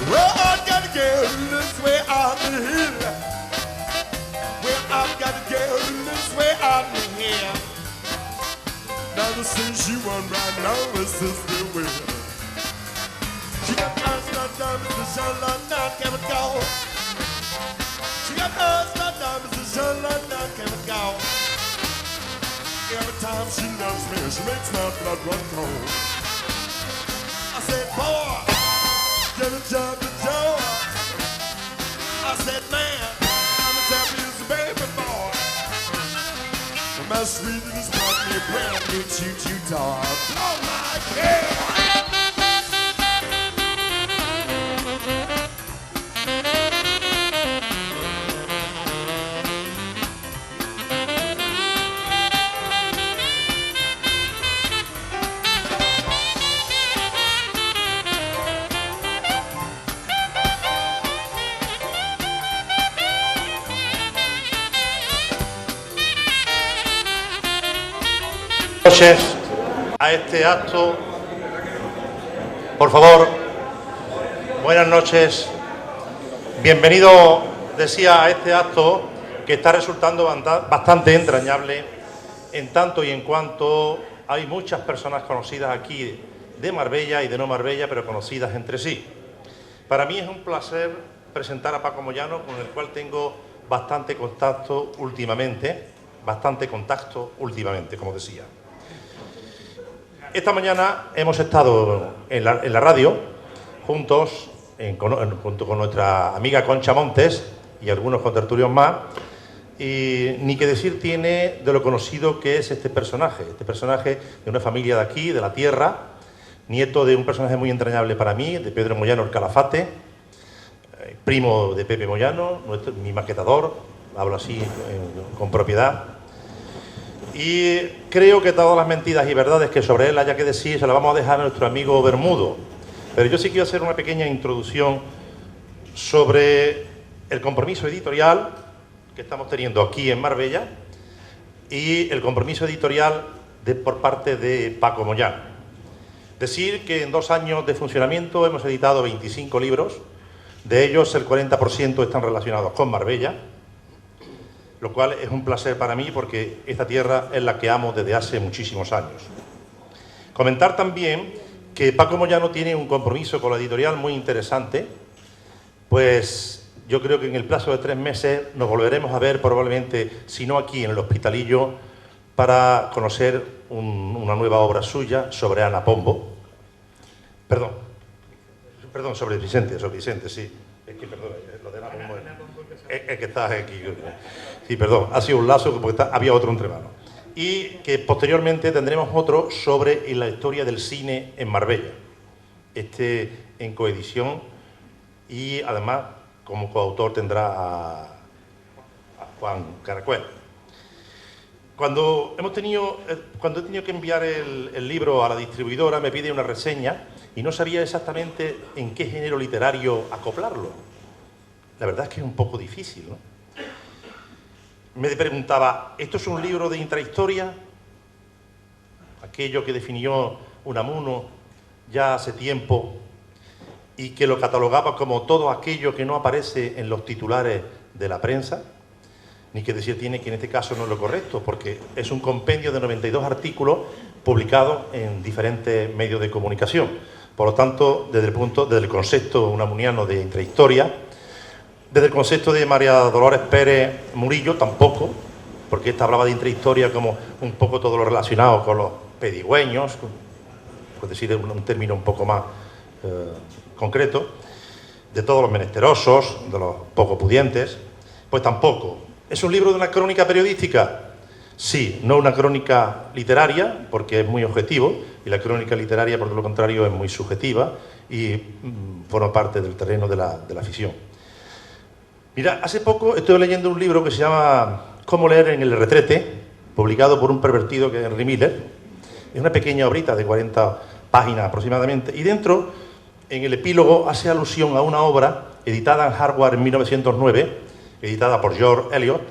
Well, I got a girl who lives way out the hill. Well, I've got a girl who lives way out in the hill. Now the thing she won right now is Sister Will. She got eyes not diamonds, the sun like night chemical. She got eyes not diamonds, the sun like night chemical. Every time she loves me, she makes my blood run cold. I said, boy, get a job to do. I said, man, I'm as happy as a baby boy. And my sweetness brought me a brand new choo-choo toy. Blow my head. Noches a este acto, por favor, buenas noches, bienvenido, decía, a este acto que está resultando bastante entrañable en tanto y en cuanto hay muchas personas conocidas aquí de Marbella y de no Marbella, pero conocidas entre sí. Para mí es un placer presentar a Paco Moyano, con el cual tengo bastante contacto últimamente, como decía. Esta mañana hemos estado en la radio, juntos, junto con nuestra amiga Concha Montes y algunos contertulios más, y ni que decir tiene de lo conocido que es este personaje de una familia de aquí, de la tierra, nieto de un personaje muy entrañable para mí, de Pedro Moyano el Calafate, primo de Pepe Moyano, mi maquetador, hablo así con propiedad. Y creo que todas las mentiras y verdades que sobre él haya que decir se las vamos a dejar a nuestro amigo Bermudo. Pero yo sí quiero hacer una pequeña introducción sobre el compromiso editorial que estamos teniendo aquí en Marbella y el compromiso editorial por parte de Paco Moyano. Decir que en 2 años de funcionamiento hemos editado 25 libros, de ellos el 40% están relacionados con Marbella, lo cual es un placer para mí porque esta tierra es la que amo desde hace muchísimos años. Comentar también que Paco Moyano tiene un compromiso con la editorial muy interesante, pues yo creo que en el plazo de 3 meses nos volveremos a ver probablemente, si no aquí en el Hospitalillo, para conocer una nueva obra suya sobre Ana Pombo. Perdón, sobre Vicente, sí. Es que, perdón, lo de Ana Pombo es que estás aquí. Sí, perdón, ha sido un lazo porque había otro entre manos. Y que posteriormente tendremos otro sobre la historia del cine en Marbella. En coedición y además como coautor tendrá a Juan Caracuel. Cuando he tenido que enviar el libro a la distribuidora me pide una reseña y no sabía exactamente en qué género literario acoplarlo. La verdad es que es un poco difícil, ¿no? Me preguntaba, ¿esto es un libro de intrahistoria? Aquello que definió Unamuno ya hace tiempo y que lo catalogaba como todo aquello que no aparece en los titulares de la prensa. Ni que decir tiene que en este caso no es lo correcto, porque es un compendio de 92 artículos publicados en diferentes medios de comunicación. Por lo tanto, desde el concepto unamuniano de intrahistoria, desde el concepto de María Dolores Pérez Murillo, tampoco, porque esta hablaba de intrahistoria como un poco todo lo relacionado con los pedigüeños, por decir un término un poco más concreto, de todos los menesterosos, de los poco pudientes, pues tampoco. ¿Es un libro de una crónica periodística? Sí, no una crónica literaria, porque es muy objetivo, y la crónica literaria, por lo contrario, es muy subjetiva y forma parte del terreno de la ficción. Mira, hace poco estoy leyendo un libro que se llama Cómo leer en el retrete, publicado por un pervertido que es Henry Miller. Es una pequeña obrita de 40 páginas aproximadamente, y dentro, en el epílogo, hace alusión a una obra editada en Harvard en 1909, editada por George Eliot,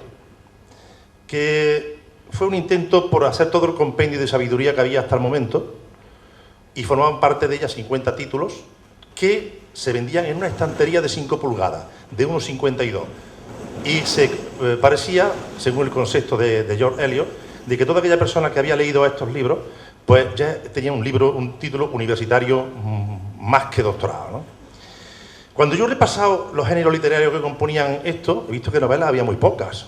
que fue un intento por hacer todo el compendio de sabiduría que había hasta el momento, y formaban parte de ella 50 títulos, que se vendían en una estantería de 5 pulgadas, de 1,52. Y se parecía, según el concepto de George Eliot, de que toda aquella persona que había leído estos libros, pues ya tenía un título universitario más que doctorado, ¿no? Cuando yo he repasado los géneros literarios que componían esto, he visto que novelas había muy pocas,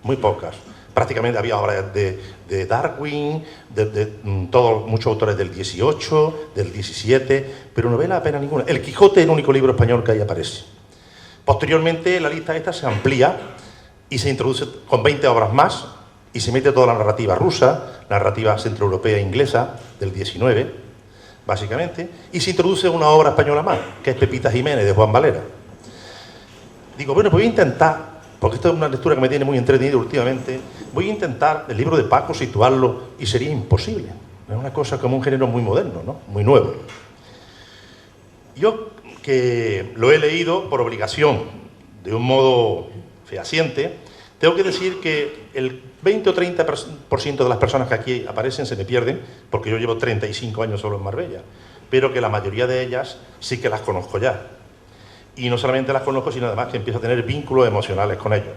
muy pocas. Prácticamente había obras de Darwin, muchos autores del 18, del 17, pero novelas apenas ninguna. El Quijote es el único libro español que ahí aparece. Posteriormente la lista esta se amplía y se introduce con 20 obras más y se mete toda la narrativa rusa, narrativa centroeuropea e inglesa del 19, básicamente, y se introduce una obra española más, que es Pepita Jiménez, de Juan Valera. Digo, bueno, pues voy a intentar, porque esta es una lectura que me tiene muy entretenido últimamente, voy a intentar el libro de Paco situarlo y sería imposible. Es una cosa como un género muy moderno, ¿no? Muy nuevo. Yo, que lo he leído por obligación, de un modo fehaciente, tengo que decir que el 20 o 30% de las personas que aquí aparecen se me pierden, porque yo llevo 35 años solo en Marbella, pero que la mayoría de ellas sí que las conozco ya. Y no solamente las conozco, sino además que empiezo a tener vínculos emocionales con ellos.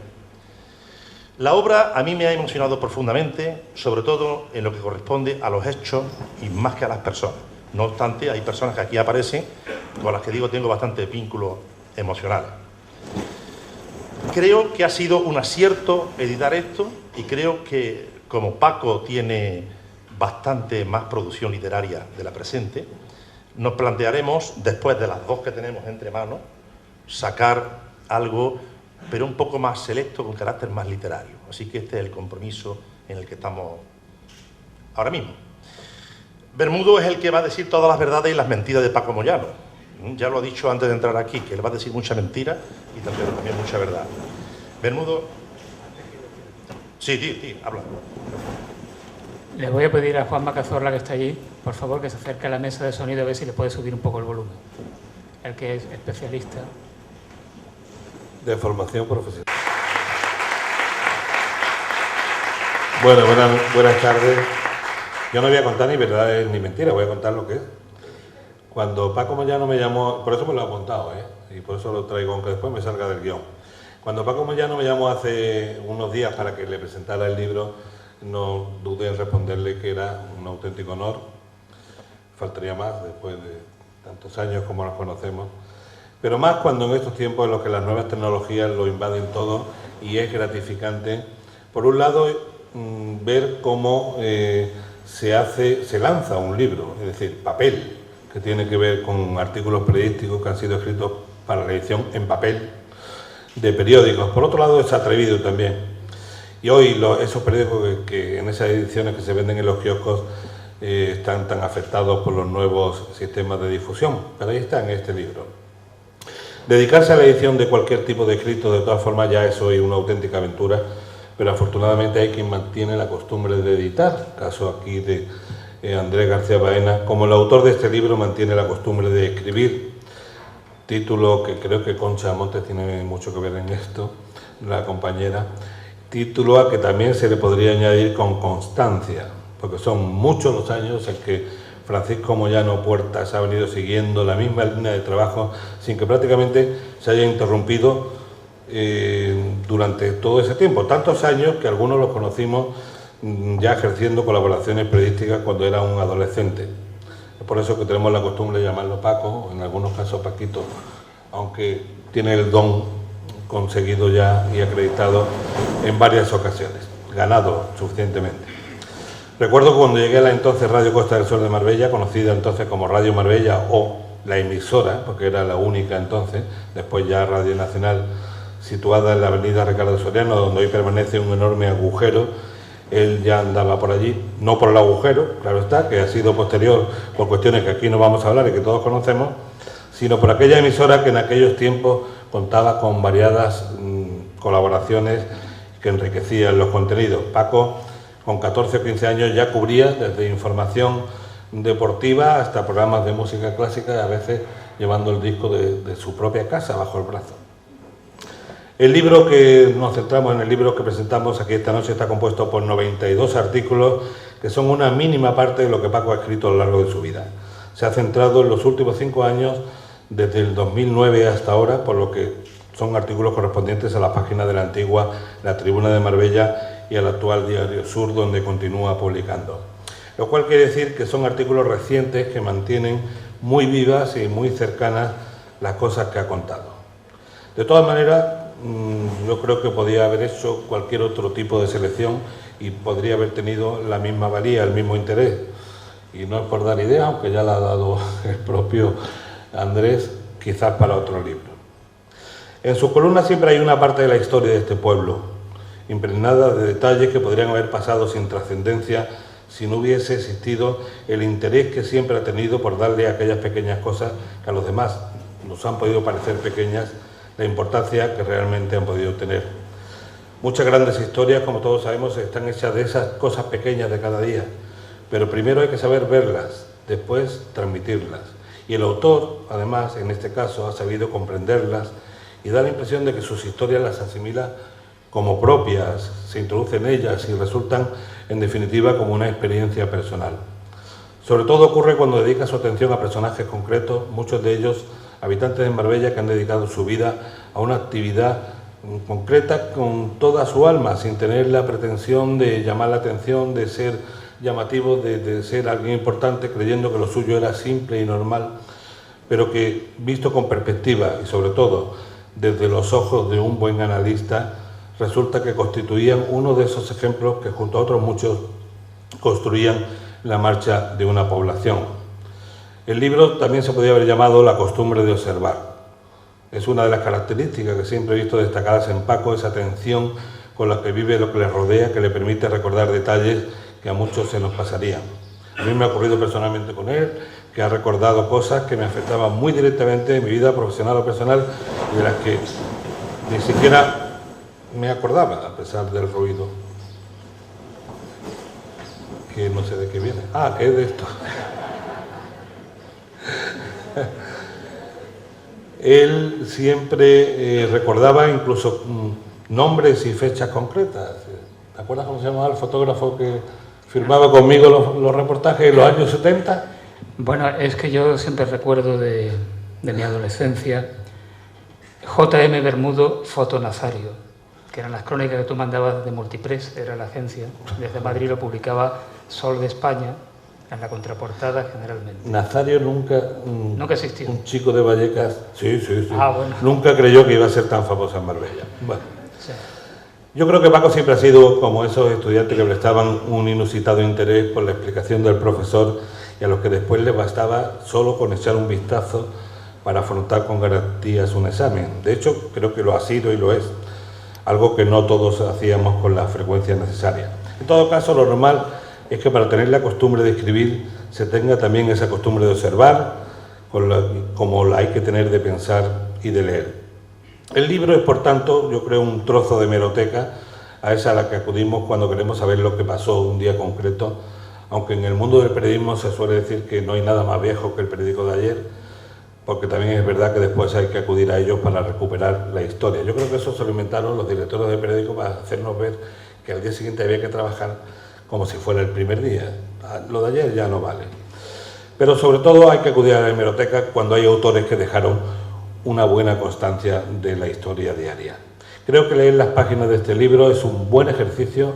La obra a mí me ha emocionado profundamente, sobre todo en lo que corresponde a los hechos y más que a las personas. No obstante, hay personas que aquí aparecen con las que digo tengo bastante vínculo emocional. Creo que ha sido un acierto editar esto y creo que como Paco tiene bastante más producción literaria de la presente, nos plantearemos, después de las dos que tenemos entre manos, sacar algo, pero un poco más selecto, con carácter más literario. Así que este es el compromiso en el que estamos ahora mismo. Bermudo es el que va a decir todas las verdades y las mentiras de Paco Moyano. Ya lo ha dicho antes de entrar aquí, que él va a decir mucha mentira y también mucha verdad. Bermudo... Sí, habla. Le voy a pedir a Juanma Cazorla, que está allí, por favor, que se acerque a la mesa de sonido a ver si le puede subir un poco el volumen. El que es especialista. De formación profesional. Bueno, buenas tardes. Yo no voy a contar ni verdades ni mentiras, voy a contar lo que es. Cuando Paco Moyano me llamó, por eso me lo he apuntado, y por eso lo traigo, aunque después me salga del guión. Cuando Paco Moyano me llamó hace unos días para que le presentara el libro, no dudé en responderle que era un auténtico honor. Faltaría más después de tantos años como nos conocemos. Pero más cuando en estos tiempos en los que las nuevas tecnologías lo invaden todo y es gratificante, por un lado, ver cómo se lanza un libro, es decir, papel, que tiene que ver con artículos periodísticos que han sido escritos para la edición en papel de periódicos. Por otro lado, es atrevido también. Y hoy esos periódicos que en esas ediciones que se venden en los kioscos están tan afectados por los nuevos sistemas de difusión, pero ahí está en este libro. Dedicarse a la edición de cualquier tipo de escrito, de todas formas, ya es hoy una auténtica aventura, pero afortunadamente hay quien mantiene la costumbre de editar, caso aquí de Andrés García Baena, como el autor de este libro mantiene la costumbre de escribir, título que creo que Concha Montes tiene mucho que ver en esto, la compañera, título a que también se le podría añadir con constancia, porque son muchos los años en que Francisco Moyano Puertas ha venido siguiendo la misma línea de trabajo sin que prácticamente se haya interrumpido durante todo ese tiempo, tantos años que algunos los conocimos ya ejerciendo colaboraciones periodísticas cuando era un adolescente. Es por eso que tenemos la costumbre de llamarlo Paco, en algunos casos Paquito, aunque tiene el don conseguido ya y acreditado en varias ocasiones, ganado suficientemente. Recuerdo que cuando llegué a la entonces Radio Costa del Sol de Marbella, conocida entonces como Radio Marbella o la emisora, porque era la única entonces, después ya Radio Nacional, situada en la avenida Ricardo Soriano, donde hoy permanece un enorme agujero. Él ya andaba por allí, no por el agujero, claro está, que ha sido posterior por cuestiones que aquí no vamos a hablar y que todos conocemos, sino por aquella emisora que en aquellos tiempos contaba con variadas colaboraciones que enriquecían los contenidos. Paco, con 14 o 15 años, ya cubría desde información deportiva hasta programas de música clásica, a veces llevando el disco de su propia casa bajo el brazo. El libro que nos centramos en el libro que presentamos aquí esta noche está compuesto por 92 artículos que son una mínima parte de lo que Paco ha escrito a lo largo de su vida. Se ha centrado en los últimos 5 años desde el 2009 hasta ahora, por lo que son artículos correspondientes a la página de la antigua La Tribuna de Marbella y al actual Diario Sur, donde continúa publicando. Lo cual quiere decir que son artículos recientes que mantienen muy vivas y muy cercanas las cosas que ha contado. De todas maneras, yo creo que podía haber hecho cualquier otro tipo de selección y podría haber tenido la misma valía, el mismo interés. Y no es por dar idea, aunque ya la ha dado el propio Andrés, quizás para otro libro. En sus columnas siempre hay una parte de la historia de este pueblo, impregnada de detalles que podrían haber pasado sin trascendencia si no hubiese existido el interés que siempre ha tenido por darle a aquellas pequeñas cosas que a los demás nos han podido parecer pequeñas, la importancia que realmente han podido tener. Muchas grandes historias, como todos sabemos, están hechas de esas cosas pequeñas de cada día, pero primero hay que saber verlas, después transmitirlas. Y el autor, además, en este caso, ha sabido comprenderlas y da la impresión de que sus historias las asimila como propias, se introduce en ellas y resultan, en definitiva, como una experiencia personal. Sobre todo ocurre cuando dedica su atención a personajes concretos, muchos de ellos habitantes de Marbella que han dedicado su vida a una actividad concreta con toda su alma, sin tener la pretensión de llamar la atención, de ser llamativo, de ser alguien importante, creyendo que lo suyo era simple y normal, pero que, visto con perspectiva y sobre todo desde los ojos de un buen analista, resulta que constituían uno de esos ejemplos que junto a otros muchos construían la marcha de una población. El libro también se podría haber llamado La costumbre de observar. Es una de las características que siempre he visto destacadas en Paco, esa atención con la que vive lo que le rodea, que le permite recordar detalles que a muchos se nos pasarían. A mí me ha ocurrido personalmente con él, que ha recordado cosas que me afectaban muy directamente en mi vida profesional o personal y de las que ni siquiera me acordaba, a pesar del ruido. Que no sé de qué viene. Ah, que es de esto. Él siempre recordaba incluso nombres y fechas concretas. ¿Te acuerdas cómo se llamaba el fotógrafo que firmaba conmigo los reportajes en los años 70? Bueno, es que yo siempre recuerdo de mi adolescencia J.M. Bermudo, Foto Nazario, que eran las crónicas que tú mandabas de Multipress, era la agencia. Desde Madrid lo publicaba Sol de España, en la contraportada generalmente. Nazario nunca existió. Un chico de Vallecas, sí. Bueno. Nunca creyó que iba a ser tan famoso en Marbella. Bueno. Sí. Yo creo que Paco siempre ha sido como esos estudiantes que prestaban un inusitado interés por la explicación del profesor y a los que después les bastaba solo con echar un vistazo para afrontar con garantías un examen. De hecho, creo que lo ha sido y lo es, algo que no todos hacíamos con la frecuencia necesaria. En todo caso, lo normal es que para tener la costumbre de escribir se tenga también esa costumbre de observar, como la hay que tener de pensar y de leer. El libro es, por tanto, yo creo, un trozo de hemeroteca, a esa a la que acudimos cuando queremos saber lo que pasó un día concreto, aunque en el mundo del periodismo se suele decir que no hay nada más viejo que el periódico de ayer, porque también es verdad que después hay que acudir a ellos para recuperar la historia. Yo creo que eso se lo inventaron los directores de periódico para hacernos ver que al día siguiente había que trabajar como si fuera el primer día. Lo de ayer ya no vale. Pero sobre todo hay que acudir a la hemeroteca cuando hay autores que dejaron una buena constancia de la historia diaria. Creo que leer las páginas de este libro es un buen ejercicio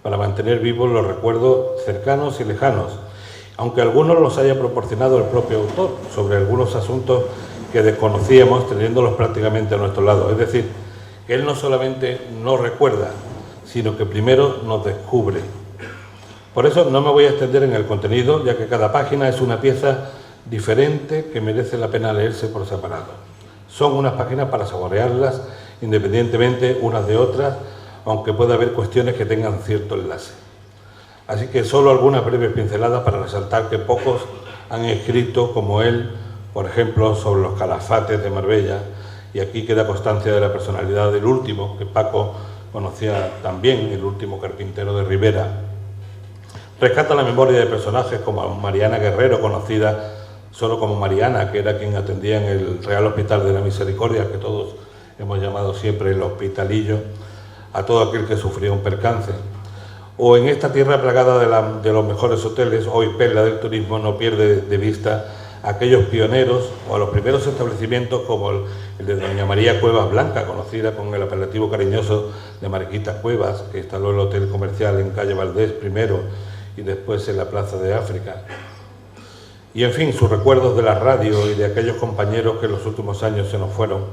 para mantener vivos los recuerdos cercanos y lejanos, aunque algunos los haya proporcionado el propio autor sobre algunos asuntos que desconocíamos teniéndolos prácticamente a nuestro lado. Es decir, que él no solamente nos recuerda, sino que primero nos descubre. Por eso no me voy a extender en el contenido, ya que cada página es una pieza diferente que merece la pena leerse por separado. Son unas páginas para saborearlas independientemente unas de otras, aunque pueda haber cuestiones que tengan cierto enlace. Así que solo algunas breves pinceladas para resaltar que pocos han escrito como él, por ejemplo, sobre los calafates de Marbella, y aquí queda constancia de la personalidad del último, que Paco conocía también, el último carpintero de Ribera. Rescata la memoria de personajes como Mariana Guerrero, conocida solo como Mariana, que era quien atendía en el Real Hospital de la Misericordia, que todos hemos llamado siempre el hospitalillo, a todo aquel que sufría un percance. O en esta tierra plagada de los mejores hoteles, hoy perla del turismo, no pierde de vista a aquellos pioneros o a los primeros establecimientos como el de doña María Cuevas Blanca, conocida con el apelativo cariñoso de Mariquita Cuevas, que instaló el hotel comercial en calle Valdés primero y después en la Plaza de África. Y en fin, sus recuerdos de la radio y de aquellos compañeros que en los últimos años se nos fueron.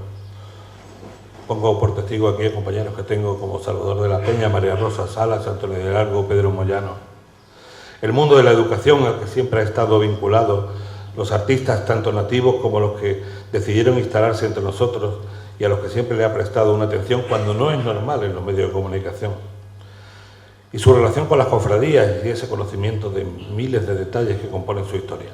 Pongo por testigo a aquellos compañeros que tengo como Salvador de la Peña, María Rosa Salas, Antonio de Largo, Pedro Moyano. El mundo de la educación al que siempre ha estado vinculado, los artistas tanto nativos como los que decidieron instalarse entre nosotros y a los que siempre le ha prestado una atención cuando no es normal en los medios de comunicación. Y su relación con las cofradías y ese conocimiento de miles de detalles que componen su historia.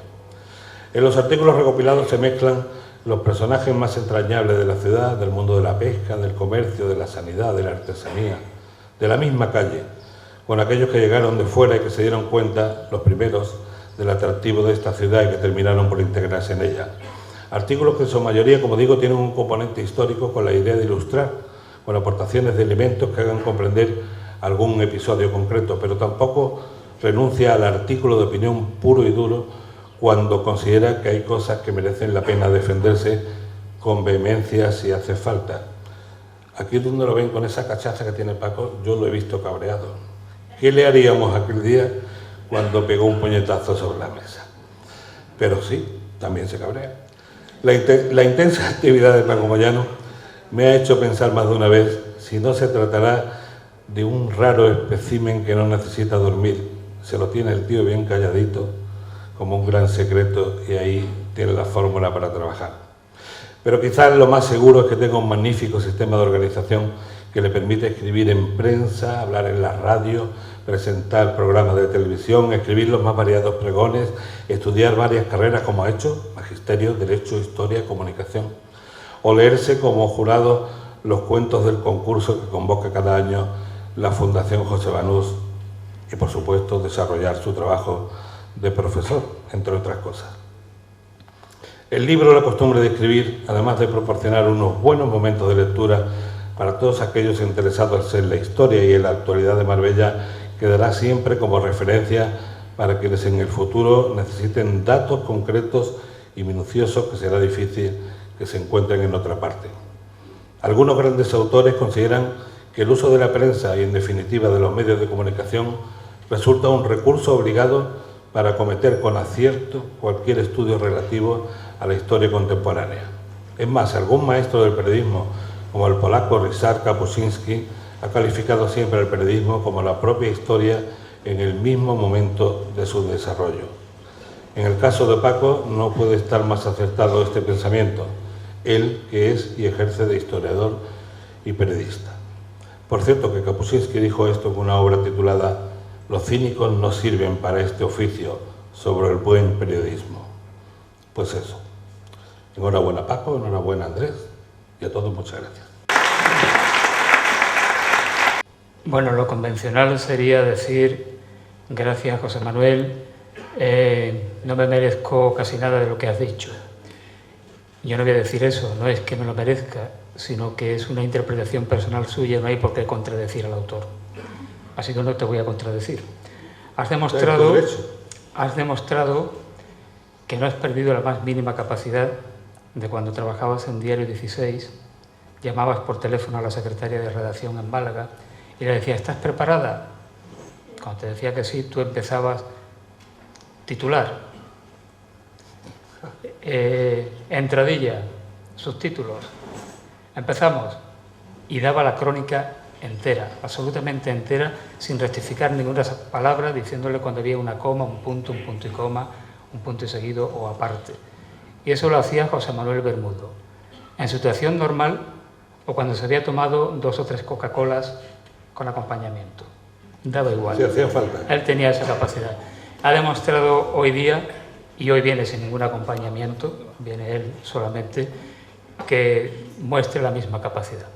En los artículos recopilados se mezclan los personajes más entrañables de la ciudad, del mundo de la pesca, del comercio, de la sanidad, de la artesanía, de la misma calle, con aquellos que llegaron de fuera y que se dieron cuenta, los primeros, del atractivo de esta ciudad y que terminaron por integrarse en ella. Artículos que en su mayoría, como digo, tienen un componente histórico con la idea de ilustrar, con aportaciones de elementos que hagan comprender algún episodio concreto, pero tampoco renuncia al artículo de opinión puro y duro cuando considera que hay cosas que merecen la pena defenderse con vehemencia si hace falta. Aquí donde lo ven con esa cachaza que tiene Paco, yo lo he visto cabreado. ¿Qué le haríamos aquel día cuando pegó un puñetazo sobre la mesa? Pero sí, también se cabrea. La intensa actividad de Paco Moyano me ha hecho pensar más de una vez si no se tratará de un raro espécimen que no necesita dormir. Se lo tiene el tío bien calladito, como un gran secreto, y ahí tiene la fórmula para trabajar. Pero quizás lo más seguro es que tenga un magnífico sistema de organización que le permite escribir en prensa, hablar en la radio, presentar programas de televisión, escribir los más variados pregones, estudiar varias carreras como ha hecho, magisterio, derecho, historia, comunicación, o leerse como jurado los cuentos del concurso que convoca cada año la Fundación José Banús y, por supuesto, desarrollar su trabajo de profesor, entre otras cosas. El libro La costumbre de escribir, además de proporcionar unos buenos momentos de lectura para todos aquellos interesados en la historia y en la actualidad de Marbella, quedará siempre como referencia para quienes en el futuro necesiten datos concretos y minuciosos que será difícil que se encuentren en otra parte. Algunos grandes autores consideran que el uso de la prensa y, en definitiva, de los medios de comunicación resulta un recurso obligado para acometer con acierto cualquier estudio relativo a la historia contemporánea. Es más, algún maestro del periodismo, como el polaco Ryszard Kapuscinski, ha calificado siempre el periodismo como la propia historia en el mismo momento de su desarrollo. En el caso de Paco no puede estar más acertado este pensamiento, él que es y ejerce de historiador y periodista. Por cierto, que Kapuscinski dijo esto en una obra titulada Los cínicos no sirven para este oficio, sobre el buen periodismo. Pues eso. Enhorabuena Paco, enhorabuena Andrés, y a todos muchas gracias. Bueno, lo convencional sería decir gracias José Manuel, no me merezco casi nada de lo que has dicho. Yo no voy a decir eso, no es que me lo merezca, sino que es una interpretación personal suya, no hay por qué contradecir al autor. Así que no te voy a contradecir. Has demostrado que no has perdido la más mínima capacidad de cuando trabajabas en Diario 16, llamabas por teléfono a la secretaria de redacción en Málaga y le decías, ¿estás preparada? Cuando te decía que sí, tú empezabas titular, entradilla, subtítulos, empezamos, y daba la crónica entera, absolutamente entera, sin rectificar ninguna palabra, diciéndole cuando había una coma, un punto y coma, un punto y seguido o aparte. Y eso lo hacía José Manuel Bermudo. En situación normal o cuando se había tomado 2 o 3 Coca-Colas con acompañamiento. Daba igual. Sí, hacía falta. Él tenía esa capacidad. Ha demostrado hoy día, y hoy viene sin ningún acompañamiento, viene él solamente, que muestre la misma capacidad.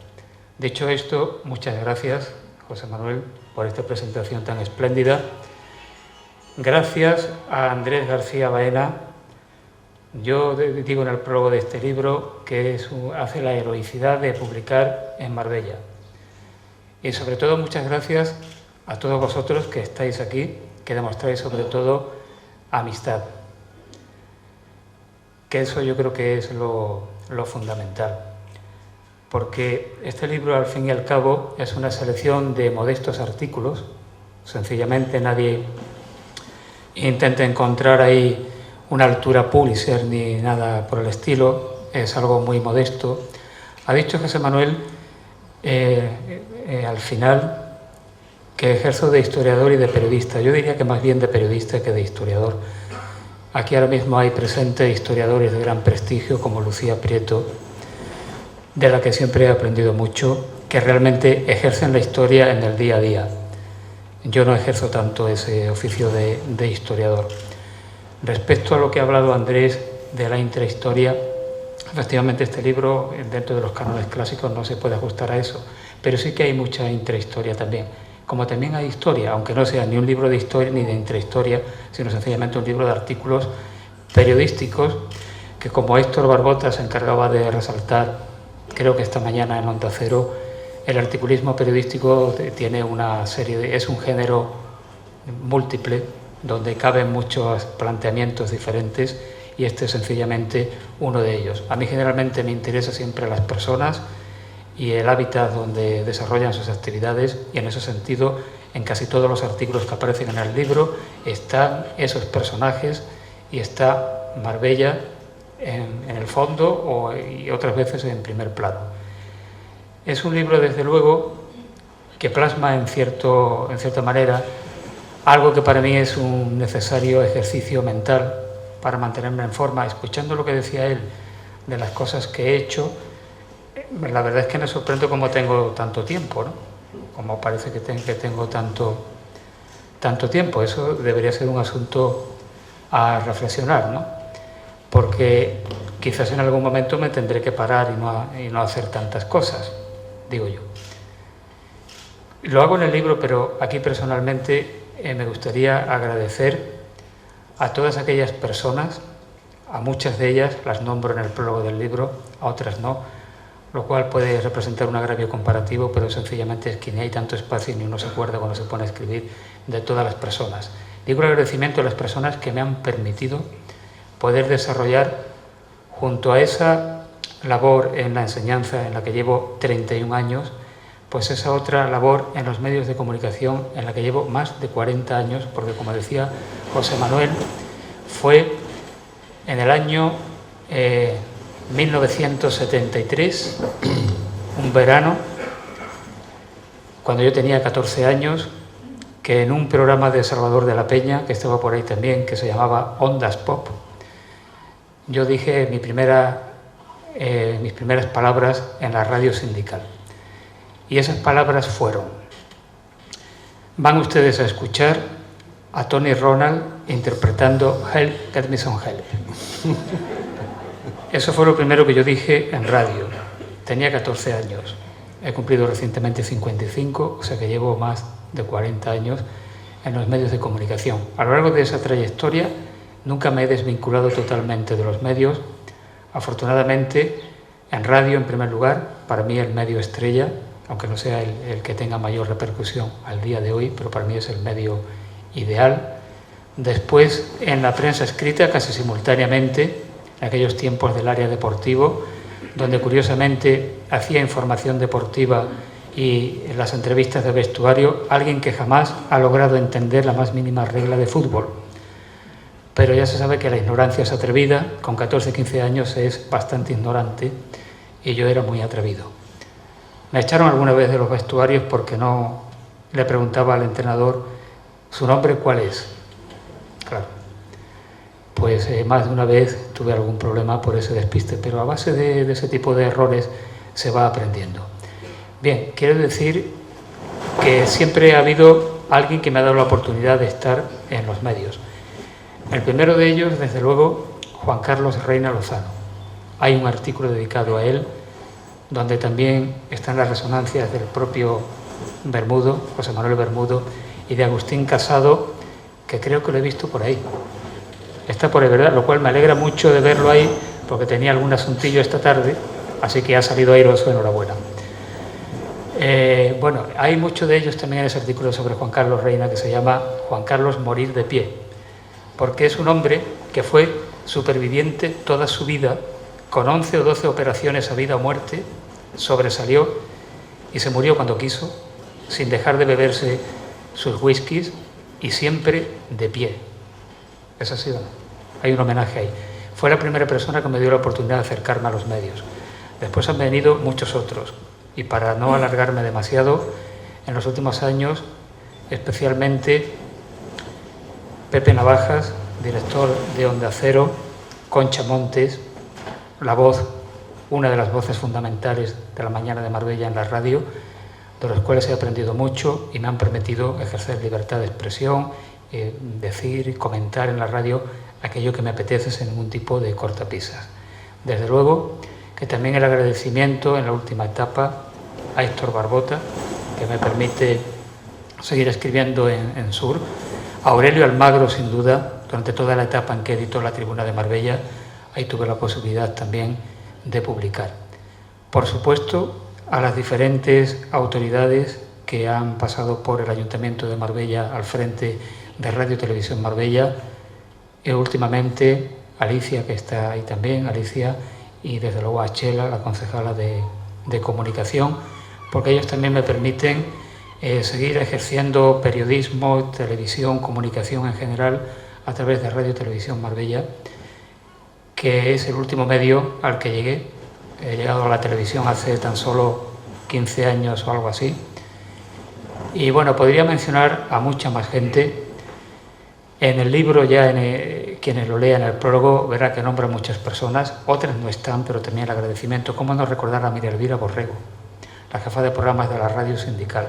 Dicho esto, muchas gracias, José Manuel, por esta presentación tan espléndida. Gracias a Andrés García Baena. Yo digo en el prólogo de este libro que hace la heroicidad de publicar en Marbella. Y sobre todo, muchas gracias a todos vosotros que estáis aquí, que demostráis sobre todo amistad. que eso yo creo que es lo fundamental. Porque este libro, al fin y al cabo, es una selección de modestos artículos. Sencillamente nadie intenta encontrar ahí una altura Pulitzer ni nada por el estilo. Es algo muy modesto. Ha dicho José Manuel al final que ejerzo de historiador y de periodista. Yo diría que más bien de periodista que de historiador. Aquí ahora mismo hay presentes historiadores de gran prestigio como Lucía Prieto, de la que siempre he aprendido mucho, que realmente ejercen la historia en el día a día. Yo no ejerzo tanto ese oficio de historiador. Respecto a lo que ha hablado Andrés de la intrahistoria, efectivamente este libro, dentro de los cánones clásicos, no se puede ajustar a eso, pero sí que hay mucha intrahistoria también. Como también hay historia, aunque no sea ni un libro de historia ni de intrahistoria, sino sencillamente un libro de artículos periodísticos que, como Héctor Barbota se encargaba de resaltar, creo que esta mañana en Onda Cero, el articulismo periodístico tiene una serie es un género múltiple donde caben muchos planteamientos diferentes y este es sencillamente uno de ellos. A mí generalmente me interesa siempre las personas y el hábitat donde desarrollan sus actividades, y en ese sentido, en casi todos los artículos que aparecen en el libro están esos personajes y está Marbella en el fondo y otras veces en primer plano. Es un libro, desde luego, que plasma en cierta manera algo que para mí es un necesario ejercicio mental para mantenerme en forma. Escuchando lo que decía él de las cosas que he hecho, la verdad es que me sorprendo cómo tengo tanto tiempo, ¿no? Como parece que tengo tanto tiempo. Eso debería ser un asunto a reflexionar, ¿no? Porque quizás en algún momento me tendré que parar y no hacer tantas cosas, digo yo. Lo hago en el libro, pero aquí personalmente me gustaría agradecer a todas aquellas personas, a muchas de ellas las nombro en el prólogo del libro, a otras no, lo cual puede representar un agravio comparativo, pero sencillamente es que ni hay tanto espacio ni uno se acuerda cuando se pone a escribir de todas las personas. Digo el agradecimiento a las personas que me han permitido poder desarrollar, junto a esa labor en la enseñanza en la que llevo 31 años, pues esa otra labor en los medios de comunicación en la que llevo más de 40 años, porque como decía José Manuel, fue en el año 1973, un verano, cuando yo tenía 14 años, que en un programa de Salvador de la Peña, que estaba por ahí también, que se llamaba Ondas Pop, yo dije mis primeras palabras en la radio sindical. Y esas palabras fueron: van ustedes a escuchar a Tony Ronald interpretando Help, Get Me Some Help. Eso fue lo primero que yo dije en radio. Tenía 14 años. He cumplido recientemente 55, o sea que llevo más de 40 años en los medios de comunicación. A lo largo de esa trayectoria nunca me he desvinculado totalmente de los medios. Afortunadamente, en radio, en primer lugar, para mí el medio estrella, aunque no sea el que tenga mayor repercusión al día de hoy, pero para mí es el medio ideal. Después, en la prensa escrita, casi simultáneamente, en aquellos tiempos del área deportivo, donde curiosamente hacía información deportiva y en las entrevistas de vestuario, alguien que jamás ha logrado entender la más mínima regla de fútbol. Pero ya se sabe que la ignorancia es atrevida, con 14, 15 años es bastante ignorante y yo era muy atrevido. Me echaron alguna vez de los vestuarios porque no le preguntaba al entrenador su nombre, ¿cuál es? Claro. Pues más de una vez tuve algún problema por ese despiste, pero a base de ese tipo de errores se va aprendiendo. Bien, quiero decir que siempre ha habido alguien que me ha dado la oportunidad de estar en los medios. El primero de ellos, desde luego, Juan Carlos Reina Lozano. Hay un artículo dedicado a él, donde también están las resonancias del propio Bermudo, José Manuel Bermudo, y de Agustín Casado, que creo que lo he visto por ahí. Está por ahí, ¿verdad? Lo cual me alegra mucho de verlo ahí, porque tenía algún asuntillo esta tarde, así que ha salido airoso, enhorabuena. Bueno, hay mucho de ellos también en ese artículo sobre Juan Carlos Reina, que se llama Juan Carlos Morir de Pie, porque es un hombre que fue superviviente toda su vida, con 11 o 12 operaciones a vida o muerte, sobresalió y se murió cuando quiso, sin dejar de beberse sus whiskies y siempre de pie. ¿Es así o no? Hay un homenaje ahí. Fue la primera persona que me dio la oportunidad de acercarme a los medios. Después han venido muchos otros. Y para no alargarme demasiado, en los últimos años, especialmente Pepe Navajas, director de Onda Cero, Concha Montes, la voz, una de las voces fundamentales de la mañana de Marbella en la radio, de los cuales he aprendido mucho y me han permitido ejercer libertad de expresión, decir y comentar en la radio aquello que me apetece sin ningún tipo de cortapisas. Desde luego que también el agradecimiento en la última etapa a Héctor Barbota, que me permite seguir escribiendo en Sur, a Aurelio Almagro, sin duda, durante toda la etapa en que editó La Tribuna de Marbella, ahí tuve la posibilidad también de publicar. Por supuesto, a las diferentes autoridades que han pasado por el Ayuntamiento de Marbella al frente de Radio y Televisión Marbella, y últimamente Alicia, que está ahí también, Alicia, y desde luego a Chela, la concejala de Comunicación, porque ellos también me permiten seguir ejerciendo periodismo, televisión, comunicación en general a través de Radio y Televisión Marbella, que es el último medio al que llegué. He llegado a la televisión hace tan solo 15 años o algo así. Y bueno, podría mencionar a mucha más gente. En el libro, ya quienes lo lean el prólogo, verá que nombra muchas personas, otras no están, pero también el agradecimiento. ¿Cómo no recordar a María Elvira Borrego, la jefa de programas de la radio sindical?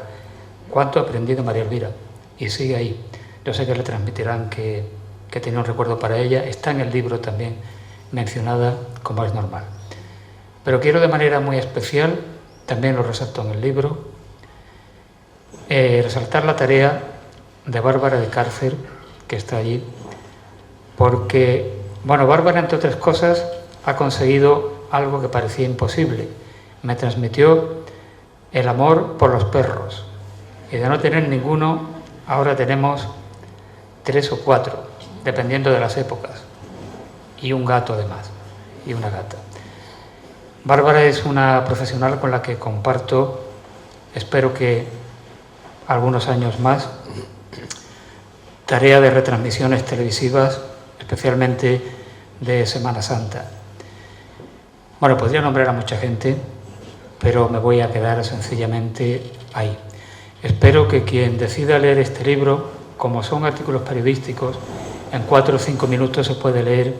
¿Cuánto he aprendido María Elvira? Y sigue ahí. Yo sé que le transmitirán que tenía un recuerdo para ella. Está en el libro también mencionada, como es normal. Pero quiero de manera muy especial, también lo resalto en el libro, resaltar la tarea de Bárbara de Cárcer, que está allí, porque, bueno, Bárbara, entre otras cosas, ha conseguido algo que parecía imposible. Me transmitió el amor por los perros, y de no tener ninguno, ahora tenemos 3 o 4, dependiendo de las épocas, y un gato además, y una gata. Bárbara es una profesional con la que comparto, espero que algunos años más, tarea de retransmisiones televisivas, especialmente de Semana Santa. Bueno, podría nombrar a mucha gente, pero me voy a quedar sencillamente ahí. Espero que quien decida leer este libro, como son artículos periodísticos, en 4 o 5 minutos se puede leer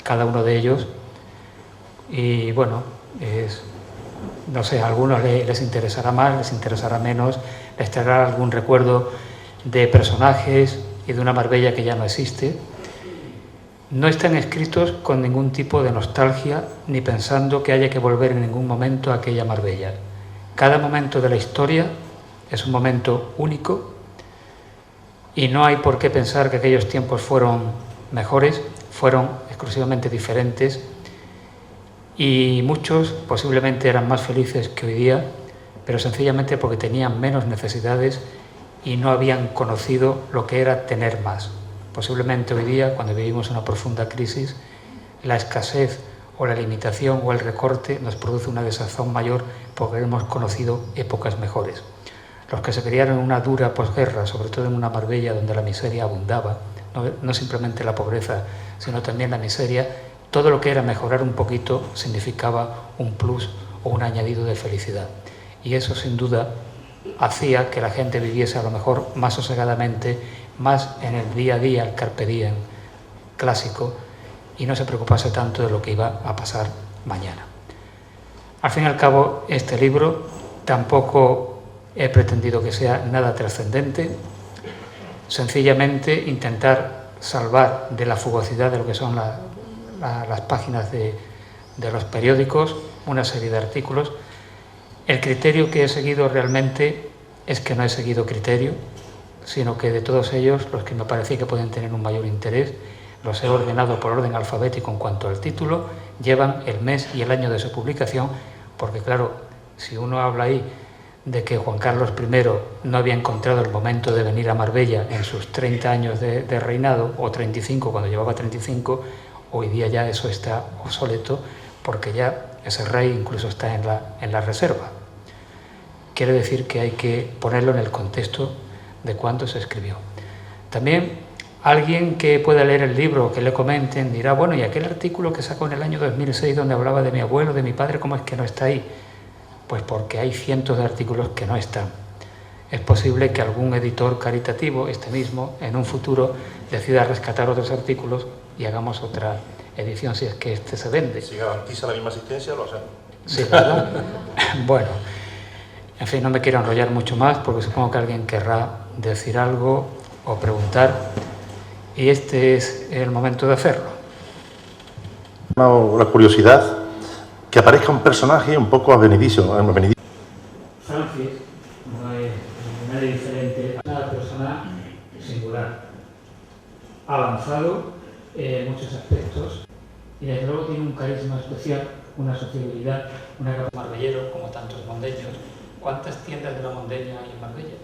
cada uno de ellos. Y bueno, no sé, a algunos les interesará más, les interesará menos, les traerá algún recuerdo de personajes y de una Marbella que ya no existe. No están escritos con ningún tipo de nostalgia ni pensando que haya que volver en ningún momento a aquella Marbella. Cada momento de la historia es un momento único y no hay por qué pensar que aquellos tiempos fueron mejores, fueron exclusivamente diferentes y muchos posiblemente eran más felices que hoy día, pero sencillamente porque tenían menos necesidades y no habían conocido lo que era tener más. Posiblemente hoy día, cuando vivimos una profunda crisis, la escasez o la limitación o el recorte nos produce una desazón mayor porque hemos conocido épocas mejores. Los que se criaron en una dura posguerra, sobre todo en una Marbella donde la miseria abundaba, no simplemente la pobreza, sino también la miseria, todo lo que era mejorar un poquito significaba un plus o un añadido de felicidad. Y eso sin duda hacía que la gente viviese a lo mejor más sosegadamente, más en el día a día, el carpe diem clásico, y no se preocupase tanto de lo que iba a pasar mañana. Al fin y al cabo, este libro tampoco he pretendido que sea nada trascendente, sencillamente intentar salvar de la fugacidad de lo que son las páginas de los periódicos una serie de artículos. El criterio que he seguido realmente es que no he seguido criterio, sino que de todos ellos, los que me parecía que pueden tener un mayor interés, los he ordenado por orden alfabético en cuanto al título, llevan el mes y el año de su publicación, porque claro, si uno habla ahí de que Juan Carlos I no había encontrado el momento de venir a Marbella en sus 30 años de reinado, o 35 cuando llevaba 35, Hoy día ya eso está obsoleto porque ya ese rey incluso está en la reserva. Quiere decir que hay que ponerlo en el contexto de cuándo se escribió. También alguien que pueda leer el libro o que le comenten dirá, bueno, ¿y aquel artículo que sacó en el año 2006 donde hablaba de mi abuelo, de mi padre, cómo es que no está ahí? Pues porque hay cientos de artículos que no están. Es posible que algún editor caritativo, este mismo, en un futuro decida rescatar otros artículos y hagamos otra edición si es que este se vende. Si garantiza la misma asistencia, lo hacemos. Sí, ¿verdad? Bueno, en fin, no me quiero enrollar mucho más porque supongo que alguien querrá decir algo o preguntar y este es el momento de hacerlo. La curiosidad que aparezca un personaje un poco advenedizo. Francis no es nadie diferente, es una persona singular, avanzado en muchos aspectos y desde luego tiene un carisma especial, una sociabilidad, una capacidad marbellero como tantos mondeños. ¿Cuántas tiendas de la mondeña hay en Marbella?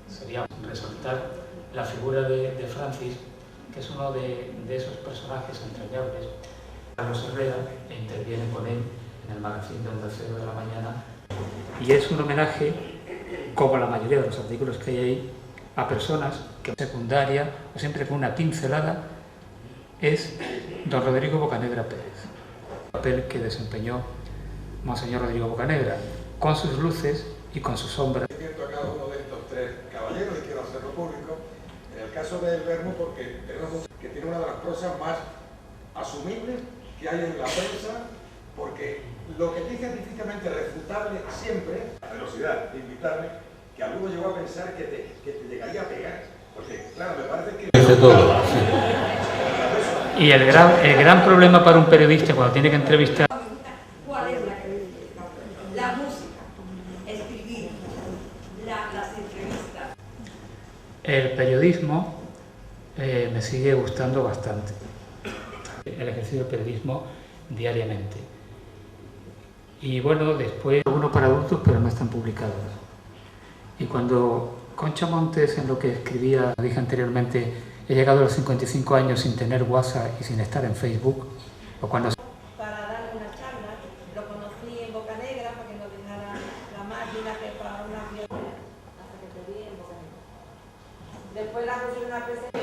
Sería resaltar la figura de Francis, que es uno de esos personajes entrañables. Carlos Herrera interviene con él en el magazine de Onda Cero de la mañana y es un homenaje, como la mayoría de los artículos que hay ahí, a personas que secundaria o siempre con una pincelada es don Rodrigo Bocanegra Pérez, el papel que desempeñó Monseñor Rodrigo Bocanegra, con sus luces y con sus sombras. A cada uno de estos tres caballeros y quiero hacerlo público. En el caso del Vermo, porque tenemos que tiene una de las prosas más asumibles que hay en la prensa, porque lo que dice es difícilmente refutable siempre, la velocidad de invitarme, que alguno llegó a pensar que te llegaría a pegar, porque claro, me parece que... Dice todo. Y el gran problema para un periodista cuando tiene que entrevistar... ¿Cuál es la credibilidad? La música, escribir, las entrevistas. El periodismo me sigue gustando bastante. El ejercicio del periodismo diariamente. Y bueno, después algunos para adultos, pero no están publicados. Y cuando Concha Montes, en lo que escribía, dije anteriormente, he llegado a los 55 años sin tener WhatsApp y sin estar en Facebook, o cuando... Para darle una charla, lo conocí en Bocanegra para que nos dejara la máquina que para una fiesta, hasta que te vi en Bocanegra. Después la recibí una presentación.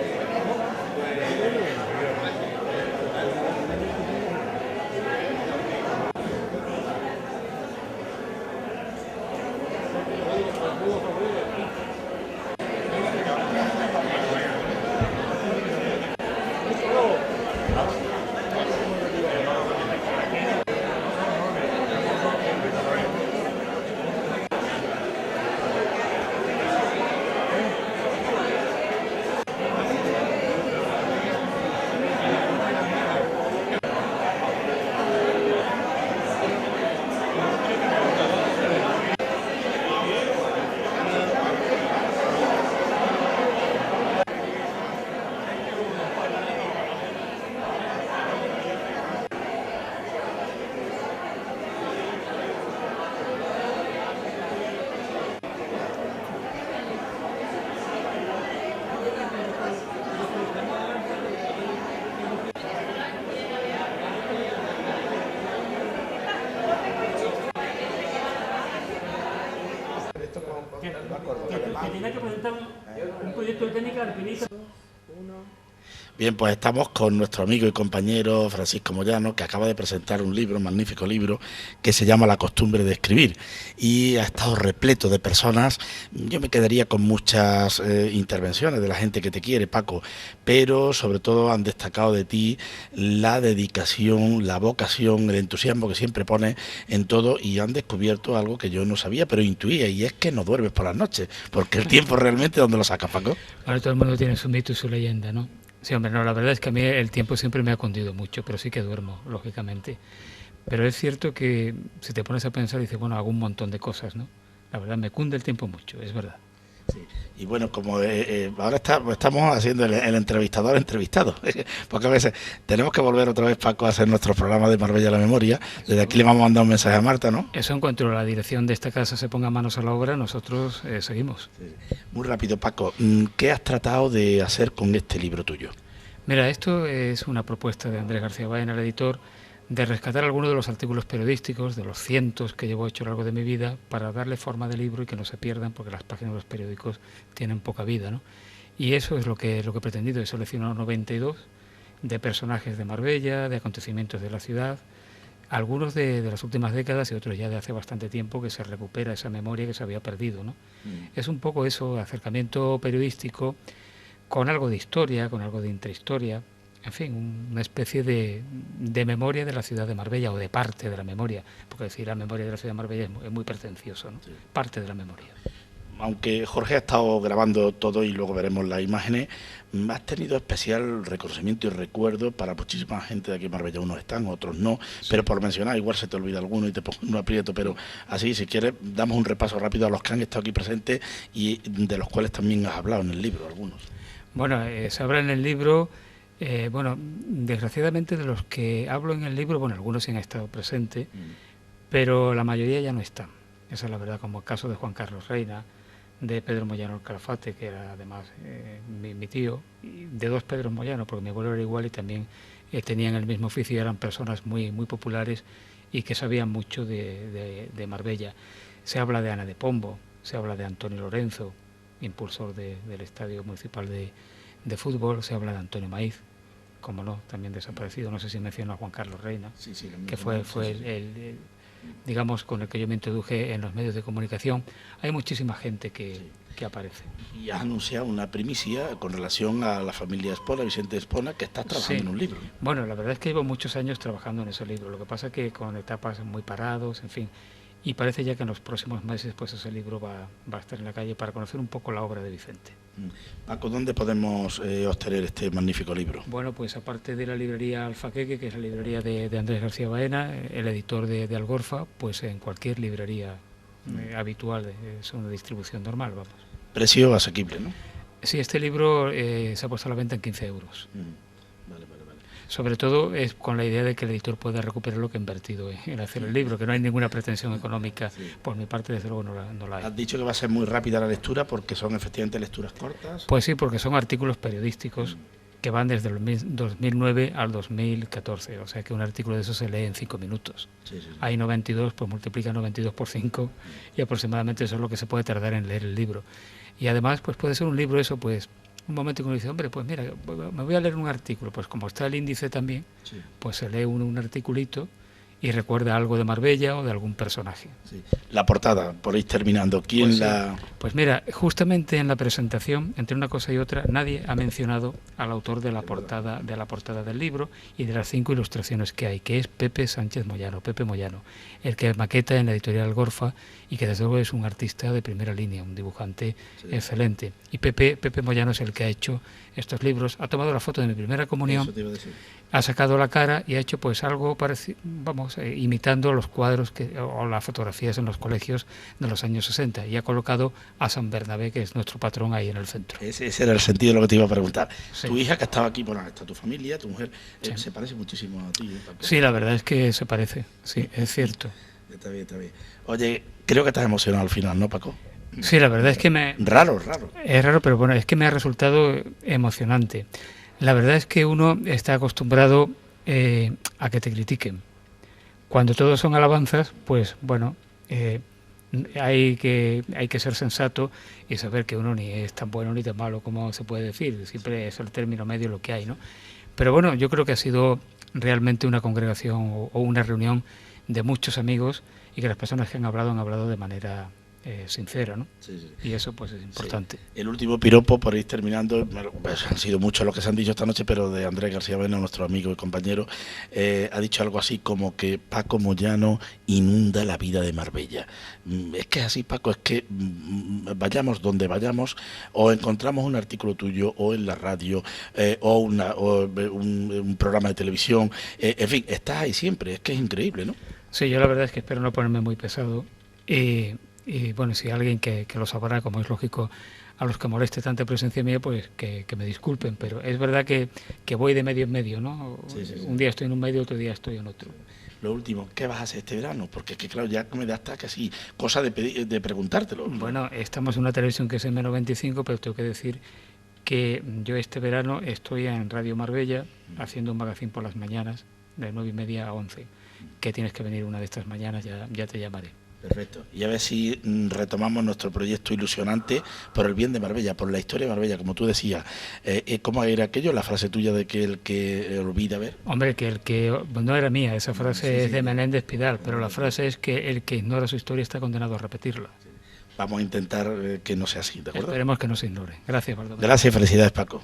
Que tiene que presentar un proyecto de técnica alpinista. Bien, pues estamos con nuestro amigo y compañero Francisco Moyano, que acaba de presentar un libro, un magnífico libro, que se llama La costumbre de escribir, y ha estado repleto de personas. Yo me quedaría con muchas intervenciones de la gente que te quiere, Paco, pero sobre todo han destacado de ti la dedicación, la vocación, el entusiasmo que siempre pones en todo, y han descubierto algo que yo no sabía, pero intuía, y es que no duermes por las noches, porque el tiempo realmente, ¿dónde lo sacas, Paco? Ahora todo el mundo tiene su mito y su leyenda, ¿no? Sí, hombre, no, la verdad es que a mí el tiempo siempre me ha cundido mucho, pero sí que duermo, lógicamente. Pero es cierto que si te pones a pensar, dices, bueno, hago un montón de cosas, ¿no? La verdad, me cunde el tiempo mucho, es verdad. Sí. Y bueno, como ahora estamos haciendo el entrevistador entrevistado, porque a veces tenemos que volver otra vez, Paco, a hacer nuestro programa de Marbella a la Memoria. Desde aquí le vamos a mandar un mensaje a Marta, ¿no? Eso, en cuanto la dirección de esta casa se ponga manos a la obra, nosotros seguimos. Sí. Muy rápido, Paco, ¿qué has tratado de hacer con este libro tuyo? Mira, esto es una propuesta de Andrés García Baena, el editor, de rescatar algunos de los artículos periodísticos, de los cientos que llevo hecho a lo largo de mi vida, para darle forma de libro y que no se pierdan, porque las páginas de los periódicos tienen poca vida, ¿no? Y eso es lo que he pretendido. He seleccionado 92 de personajes de Marbella, de acontecimientos de la ciudad, algunos de las últimas décadas y otros ya de hace bastante tiempo, que se recupera esa memoria que se había perdido, ¿no? Es un poco eso, acercamiento periodístico con algo de historia, con algo de intrahistoria, en fin, una especie de memoria de la ciudad de Marbella, o de parte de la memoria, porque decir la memoria de la ciudad de Marbella es muy pretencioso, ¿no? Sí. Parte de la memoria. Aunque Jorge ha estado grabando todo y luego veremos las imágenes, has tenido especial reconocimiento y recuerdo para muchísima gente de aquí en Marbella. Unos están, otros no, sí. Pero por mencionar, igual se te olvida alguno y te pongo un aprieto, pero así, si quieres, damos un repaso rápido a los que han estado aquí presentes y de los cuales también has hablado en el libro, algunos. Bueno, se habla en el libro, bueno, desgraciadamente de los que hablo en el libro, bueno, algunos sí han estado presentes, pero la mayoría ya no están. Esa es la verdad, como el caso de Juan Carlos Reina, de Pedro Moyano el Calafate, que era además mi tío, y de dos Pedros Moyano, porque mi abuelo era igual y también tenían el mismo oficio y eran personas muy populares y que sabían mucho de Marbella. Se habla de Ana de Pombo, se habla de Antonio Lorenzo, impulsor del Estadio Municipal de Fútbol, se habla de Antonio Maíz, como no, también desaparecido, no sé si menciona a Juan Carlos Reina, sí, que fue el digamos, con el que yo me introduje en los medios de comunicación. Hay muchísima gente que aparece. Y has anunciado una primicia con relación a la familia Espona, Vicente Espona, que estás trabajando en un libro. Bueno, la verdad es que llevo muchos años trabajando en ese libro, lo que pasa es que con etapas muy parados, en fin, y parece ya que en los próximos meses pues ese libro va a estar en la calle para conocer un poco la obra de Vicente. Paco, ¿dónde podemos obtener este magnífico libro? Bueno, pues aparte de la librería Alfaqueque, que es la librería de Andrés García Baena, el editor de Algorfa, pues en cualquier librería habitual, es una distribución normal, vamos. Precio asequible, ¿no? Sí, este libro se ha puesto a la venta en 15 euros. Vale. Sobre todo es con la idea de que el editor pueda recuperar lo que ha invertido en hacer el libro, que no hay ninguna pretensión económica, por mi parte desde luego no la hay. Has dicho que va a ser muy rápida la lectura porque son efectivamente lecturas cortas. Pues sí, porque son artículos periodísticos que van desde el 2009 al 2014, o sea que un artículo de eso se lee en 5 minutos. Hay 92, pues multiplica 92 por 5 y aproximadamente eso es lo que se puede tardar en leer el libro. Y además pues puede ser un libro eso, pues un momento que uno dice, hombre, pues mira, me voy a leer un artículo, pues como está el índice también, pues se lee un articulito y recuerda algo de Marbella o de algún personaje. Sí. La portada, por ir terminando, ¿quién pues, la...? Pues mira, justamente en la presentación, entre una cosa y otra, nadie ha mencionado al autor de la portada del libro y de las 5 ilustraciones que hay, que es Pepe Sánchez Moyano, Pepe Moyano, el que maqueta en la editorial Algorfa y que desde luego es un artista de primera línea, un dibujante excelente. Y Pepe Moyano es el que ha hecho estos libros, ha tomado la foto de mi primera comunión, ha sacado la cara y ha hecho pues algo parecido, vamos, imitando los cuadros o las fotografías en los colegios de los años 60 y ha colocado a San Bernabé, que es nuestro patrón, ahí en el centro. Ese era el sentido de lo que te iba a preguntar. Sí. Tu hija que estaba aquí, bueno, está tu familia, tu mujer, se parece muchísimo a ti, Paco. Sí, la verdad es que se parece, sí, es cierto. Está bien. Oye, creo que estás emocionado al final, ¿no, Paco? Sí, la verdad es que Raro. Es raro, pero bueno, es que me ha resultado emocionante. La verdad es que uno está acostumbrado a que te critiquen. Cuando todos son alabanzas, pues bueno, hay que ser sensato y saber que uno ni es tan bueno ni tan malo como se puede decir. Siempre es el término medio lo que hay, ¿no? Pero bueno, yo creo que ha sido realmente una congregación o una reunión de muchos amigos y que las personas que han hablado de manera sincera, ¿no? Sí. Y eso pues es importante. Sí. El último piropo, por ir terminando, pues, han sido muchos los que se han dicho esta noche, pero de Andrés García Baena, nuestro amigo y compañero, ha dicho algo así como que Paco Moyano inunda la vida de Marbella. Es que es así, Paco, es que vayamos donde vayamos, o encontramos un artículo tuyo, o en la radio, o un programa de televisión, en fin, estás ahí siempre, es que es increíble, ¿no? Sí, yo la verdad es que espero no ponerme muy pesado. Y bueno, si alguien que lo sabrá, como es lógico, a los que moleste tanta presencia mía, pues que me disculpen, pero es verdad que voy de medio en medio, ¿no? Sí. Un día estoy en un medio, otro día estoy en otro. Lo último, ¿qué vas a hacer este verano? Porque es que claro, ya me da hasta casi cosa de preguntártelo. Bueno, estamos en una televisión que es M95, pero tengo que decir que yo este verano estoy en Radio Marbella haciendo un magazín por las mañanas, de 9:30 a 11, que tienes que venir una de estas mañanas, ya te llamaré. Perfecto. Y a ver si retomamos nuestro proyecto ilusionante por el bien de Marbella, por la historia de Marbella, como tú decías. ¿Cómo era aquello, la frase tuya de que el que olvida ver? Hombre, no era mía, esa frase es de Menéndez Pidal, pero la frase es que el que ignora su historia está condenado a repetirla. Vamos a intentar que no sea así, ¿de acuerdo? Esperemos que no se ignore. Gracias, Baldomero. Gracias y felicidades, Paco.